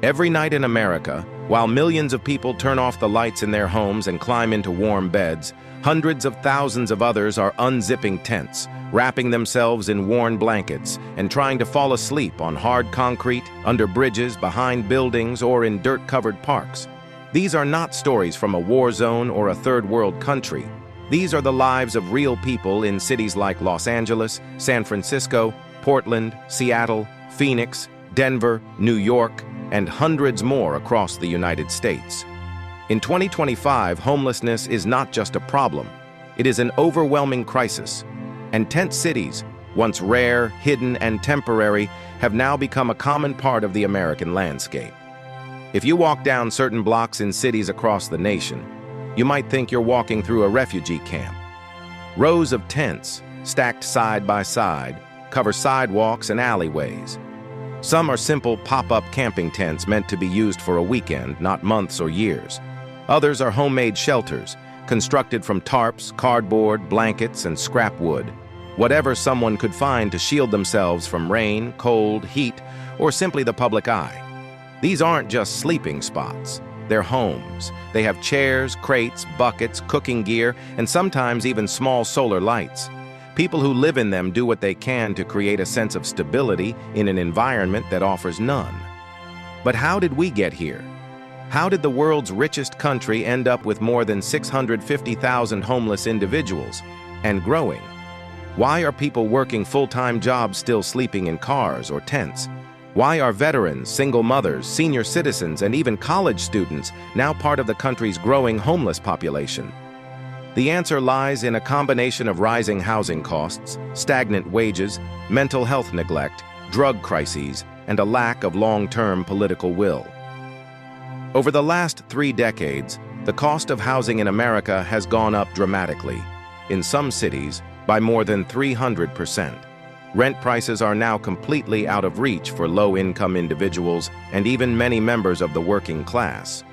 Every night in America, while millions of people turn off the lights in their homes and climb into warm beds, hundreds of thousands of others are unzipping tents, wrapping themselves in worn blankets, and trying to fall asleep on hard concrete, under bridges, behind buildings, or in dirt-covered parks. These are not stories from a war zone or a third-world country. These are the lives of real people in cities like Los Angeles, San Francisco, Portland, Seattle, Phoenix, Denver, New York, and hundreds more across the United States. In 2025, homelessness is not just a problem. It is an overwhelming crisis. And tent cities, once rare, hidden, and temporary, have now become a common part of the American landscape. If you walk down certain blocks in cities across the nation, you might think you're walking through a refugee camp. Rows of tents, stacked side by side, cover sidewalks and alleyways. Some are simple pop-up camping tents meant to be used for a weekend, not months or years. Others are homemade shelters, constructed from tarps, cardboard, blankets, and scrap wood. Whatever someone could find to shield themselves from rain, cold, heat, or simply the public eye. These aren't just sleeping spots. They're homes. They have chairs, crates, buckets, cooking gear, and sometimes even small solar lights. People who live in them do what they can to create a sense of stability in an environment that offers none. But how did we get here? How did the world's richest country end up with more than 650,000 homeless individuals, and growing? Why are people working full-time jobs still sleeping in cars or tents? Why are veterans, single mothers, senior citizens, and even college students now part of the country's growing homeless population? The answer lies in a combination of rising housing costs, stagnant wages, mental health neglect, drug crises, and a lack of long-term political will. Over the last 3 decades, the cost of housing in America has gone up dramatically. In some cities, by more than 300%. Rent prices are now completely out of reach for low-income individuals and even many members of the working class.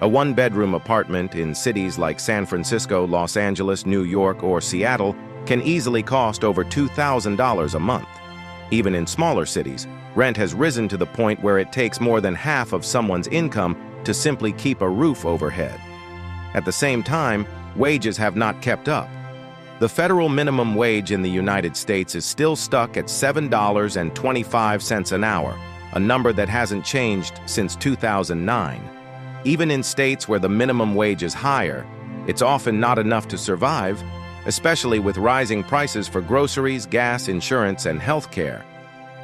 A one-bedroom apartment in cities like San Francisco, Los Angeles, New York, or Seattle can easily cost over $2,000 a month. Even in smaller cities, rent has risen to the point where it takes more than half of someone's income to simply keep a roof overhead. At the same time, wages have not kept up. The federal minimum wage in the United States is still stuck at $7.25 an hour, a number that hasn't changed since 2009. Even in states where the minimum wage is higher, it's often not enough to survive, especially with rising prices for groceries, gas, insurance, and health care.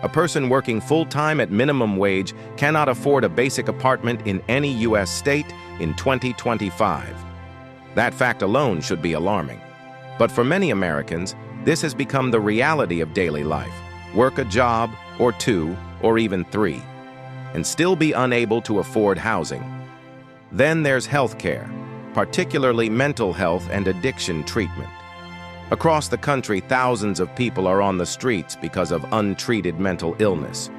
A person working full-time at minimum wage cannot afford a basic apartment in any U.S. state in 2025. That fact alone should be alarming. But for many Americans, this has become the reality of daily life. Work a job, or 2, or even 3, and still be unable to afford housing. Then there's health care, particularly mental health and addiction treatment. Across the country, thousands of people are on the streets because of untreated mental illness.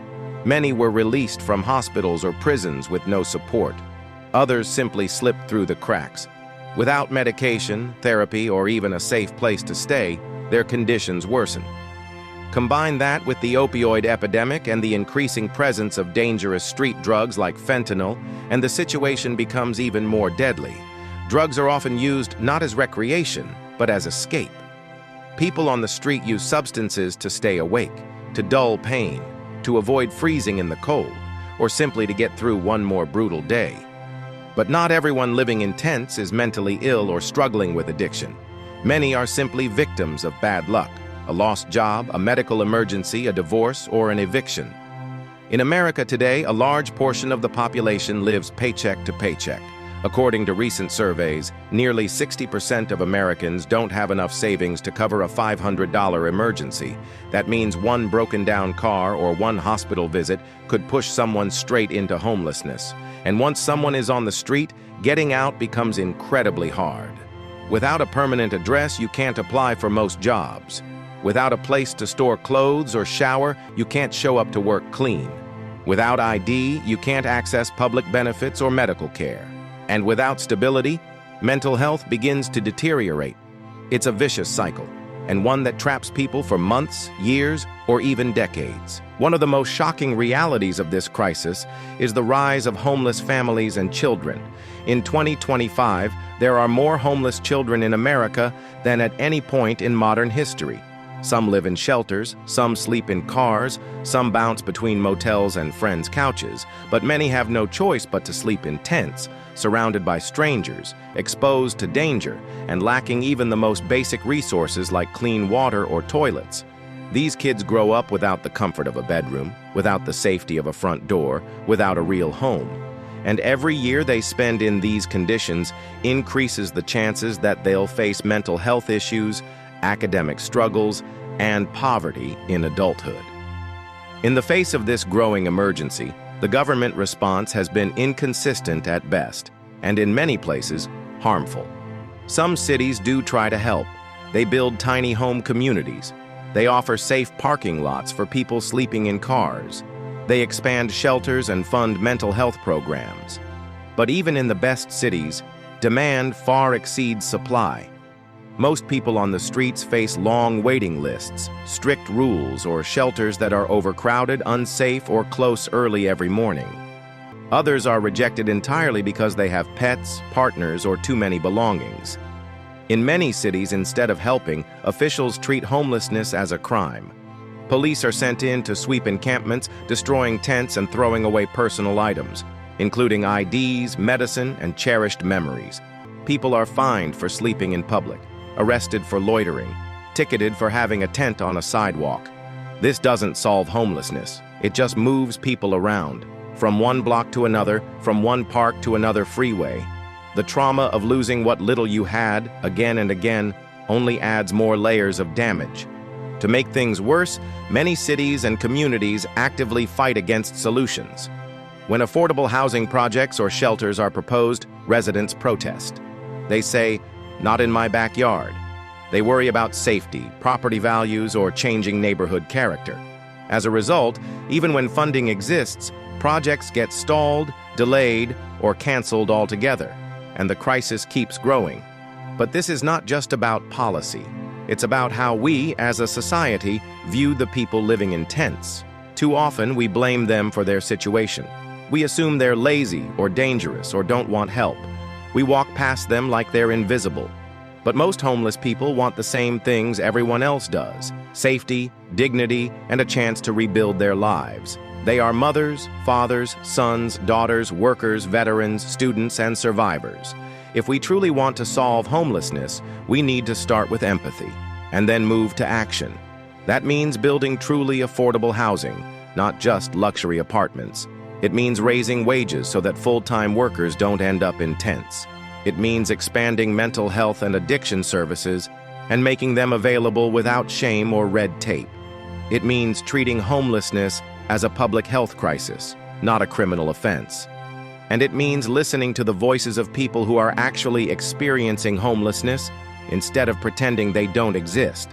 Many were released from hospitals or prisons with no support. Others simply slipped through the cracks. Without medication, therapy, or even a safe place to stay, their conditions worsen. Combine that with the opioid epidemic and the increasing presence of dangerous street drugs like fentanyl, and the situation becomes even more deadly. Drugs are often used not as recreation, but as escape. People on the street use substances to stay awake, to dull pain, to avoid freezing in the cold, or simply to get through one more brutal day. But not everyone living in tents is mentally ill or struggling with addiction. Many are simply victims of bad luck, a lost job, a medical emergency, a divorce, or an eviction. In America today, a large portion of the population lives paycheck to paycheck. According to recent surveys, nearly 60% of Americans don't have enough savings to cover a $500 emergency. That means one broken-down car or one hospital visit could push someone straight into homelessness. And once someone is on the street, getting out becomes incredibly hard. Without a permanent address, you can't apply for most jobs. Without a place to store clothes or shower, you can't show up to work clean. Without ID, you can't access public benefits or medical care. And without stability, mental health begins to deteriorate. It's a vicious cycle, and one that traps people for months, years, or even decades. One of the most shocking realities of this crisis is the rise of homeless families and children. In 2025, there are more homeless children in America than at any point in modern history. Some live in shelters, some sleep in cars, some bounce between motels and friends' couches, but many have no choice but to sleep in tents, surrounded by strangers, exposed to danger, and lacking even the most basic resources like clean water or toilets. These kids grow up without the comfort of a bedroom, without the safety of a front door, without a real home. And every year they spend in these conditions increases the chances that they'll face mental health issues, academic struggles, and poverty in adulthood. In the face of this growing emergency, the government response has been inconsistent at best, and in many places, harmful. Some cities do try to help. They build tiny home communities. They offer safe parking lots for people sleeping in cars. They expand shelters and fund mental health programs. But even in the best cities, demand far exceeds supply. Most people on the streets face long waiting lists, strict rules, or shelters that are overcrowded, unsafe, or close early every morning. Others are rejected entirely because they have pets, partners, or too many belongings. In many cities, instead of helping, officials treat homelessness as a crime. Police are sent in to sweep encampments, destroying tents and throwing away personal items, including IDs, medicine, and cherished memories. People are fined for sleeping in public, arrested for loitering, ticketed for having a tent on a sidewalk. This doesn't solve homelessness. It just moves people around, from one block to another, from one park to another freeway. The trauma of losing what little you had, again and again, only adds more layers of damage. To make things worse, many cities and communities actively fight against solutions. When affordable housing projects or shelters are proposed, residents protest. They say, "Not in my backyard." They worry about safety, property values, or changing neighborhood character. As a result, even when funding exists, projects get stalled, delayed, or canceled altogether, and the crisis keeps growing. But this is not just about policy. It's about how we, as a society, view the people living in tents. Too often, we blame them for their situation. We assume they're lazy or dangerous or don't want help. We walk past them like they're invisible. But most homeless people want the same things everyone else does: safety, dignity, and a chance to rebuild their lives. They are mothers, fathers, sons, daughters, workers, veterans, students, and survivors. If we truly want to solve homelessness, we need to start with empathy and then move to action. That means building truly affordable housing, not just luxury apartments. It means raising wages so that full-time workers don't end up in tents. It means expanding mental health and addiction services and making them available without shame or red tape. It means treating homelessness as a public health crisis, not a criminal offense. And it means listening to the voices of people who are actually experiencing homelessness instead of pretending they don't exist.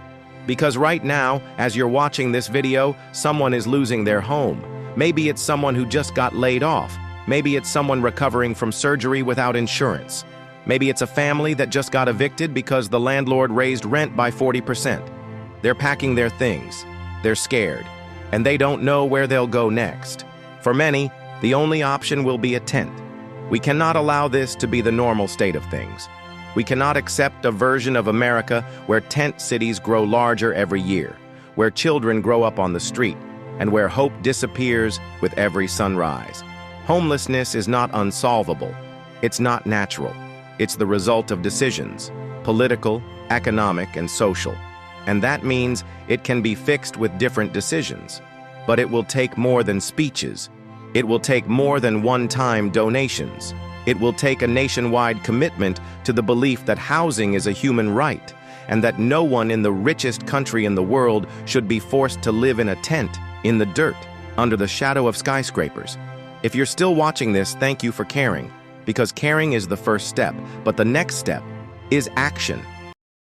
Because right now, as you're watching this video, someone is losing their home. Maybe it's someone who just got laid off. Maybe it's someone recovering from surgery without insurance. Maybe it's a family that just got evicted because the landlord raised rent by 40%. They're packing their things. They're scared, and they don't know where they'll go next. For many, the only option will be a tent. We cannot allow this to be the normal state of things. We cannot accept a version of America where tent cities grow larger every year, where children grow up on the street, and where hope disappears with every sunrise. Homelessness is not unsolvable. It's not natural. It's the result of decisions, political, economic, and social. And that means it can be fixed with different decisions. But it will take more than speeches. It will take more than one-time donations. It will take a nationwide commitment to the belief that housing is a human right, and that no one in the richest country in the world should be forced to live in a tent, in the dirt, under the shadow of skyscrapers. If you're still watching this, thank you for caring, because caring is the first step, but the next step is action.